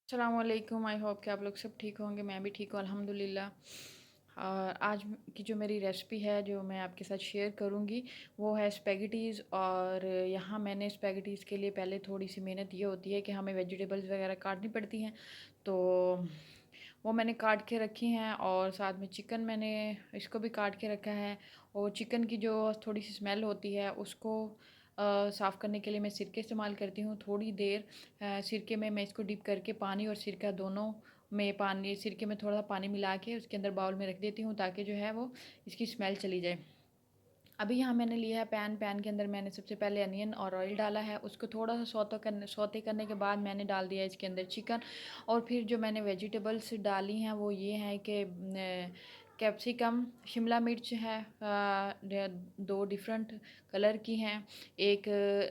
अस्सलामुअलैकुम। I hope कि आप लोग सब ठीक होंगे। मैं भी ठीक हूँ अल्हम्दुलिल्लाह। और आज की जो मेरी रेसिपी है जो मैं आपके साथ शेयर करूँगी वो है स्पेगेटीज़। और यहाँ मैंने स्पेगेटीज़ के लिए पहले थोड़ी सी मेहनत ये होती है कि हमें वेजिटेबल्स वगैरह काटनी पड़ती हैं, तो वो मैंने काट के रखी हैं। और साथ में चिकन मैंने इसको भी काट के रखा है। और चिकन की जो थोड़ी सी स्मेल होती है उसको साफ़ करने के लिए मैं सिरके इस्तेमाल करती हूँ। थोड़ी देर सिरके में मैं इसको डिप करके पानी और सिरका दोनों में पानी सिरके में थोड़ा सा पानी मिला के उसके अंदर बाउल में रख देती हूँ ताकि जो है वो इसकी स्मेल चली जाए। अभी यहाँ मैंने लिया है पैन के अंदर मैंने सबसे पहले अनियन और ऑयल डाला है। उसको थोड़ा सा सौते करने के बाद मैंने डाल दिया इसके अंदर चिकन। और फिर जो मैंने वेजिटेबल्स डाली हैं वो ये हैं कि कैप्सिकम, शिमला मिर्च है, दो डिफरेंट कलर की हैं, एक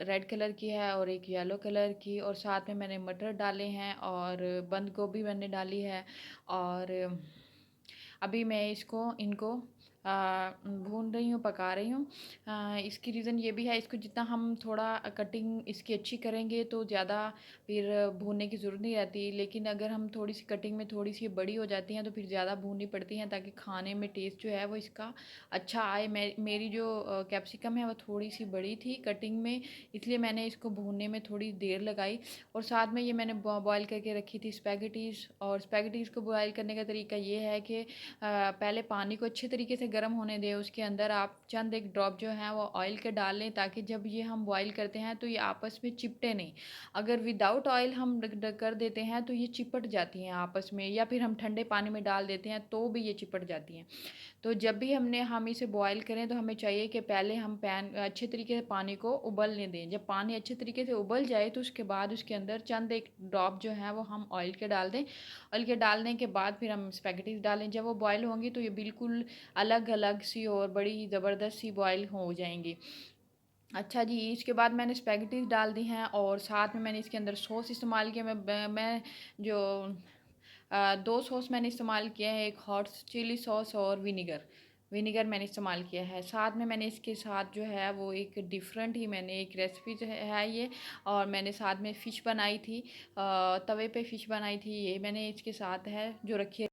रेड कलर की है और एक येलो कलर की। और साथ में मैंने मटर डाले हैं और बंद गोभी मैंने डाली है। और अभी मैं इनको भून रही हूँ, पका रही हूँ। इसकी रीज़न ये भी है, इसको जितना हम थोड़ा कटिंग इसकी अच्छी करेंगे तो ज़्यादा फिर भूनने की ज़रूरत नहीं रहती। लेकिन अगर हम थोड़ी सी कटिंग में थोड़ी सी बड़ी हो जाती हैं तो फिर ज़्यादा भूननी पड़ती हैं ताकि खाने में टेस्ट जो है वो इसका अच्छा आए। मेरी जो कैप्सिकम है वो थोड़ी सी बड़ी थी कटिंग में, इसलिए मैंने इसको भूनने में थोड़ी देर लगाई। और साथ में ये मैंने बॉयल करके रखी थी स्पैगेटीज़। और स्पैगेटीज़ को बॉयल करने का तरीका ये है कि पहले पानी को अच्छे तरीके से गर्म होने दें। उसके अंदर आप चंद एक ड्रॉप जो है वो ऑयल के डाल लें ताकि जब ये हम बॉईल करते हैं तो ये आपस में चिपटे नहीं। अगर विदाउट ऑयल हम कर देते हैं तो ये चिपट जाती हैं आपस में, या फिर हम ठंडे पानी में डाल देते हैं तो भी ये चिपट जाती हैं। तो जब भी हम इसे बॉईल करें तो हमें चाहिए कि पहले हम पैन अच्छे तरीके से पानी को उबलने दें। जब पानी अच्छे तरीके से उबल जाए तो उसके बाद उसके अंदर चंद एक ड्रॉप जो है वो हम ऑयल के डाल दें। ऑयल के डालने के बाद फिर हम स्पैगेटीज़ डालें। जब वो बॉयल होंगी तो ये बिल्कुल अलग अलग सी और बड़ी ज़बरदस्त सी बॉयल हो जाएंगी। अच्छा जी, इसके बाद मैंने स्पैगेटीज़ डाल दी हैं और साथ में मैंने इसके अंदर सॉस इस्तेमाल किया। मैं जो दो सॉस मैंने इस्तेमाल किया है, एक हॉट चिली सॉस और विनीगर। विनीगर मैंने इस्तेमाल किया है। साथ में मैंने इसके साथ जो है वो एक डिफरेंट ही मैंने एक रेसिपी जो है ये, और मैंने साथ में फ़िश बनाई थी, तवे पे फ़िश बनाई थी, ये मैंने इसके साथ है जो रखी है।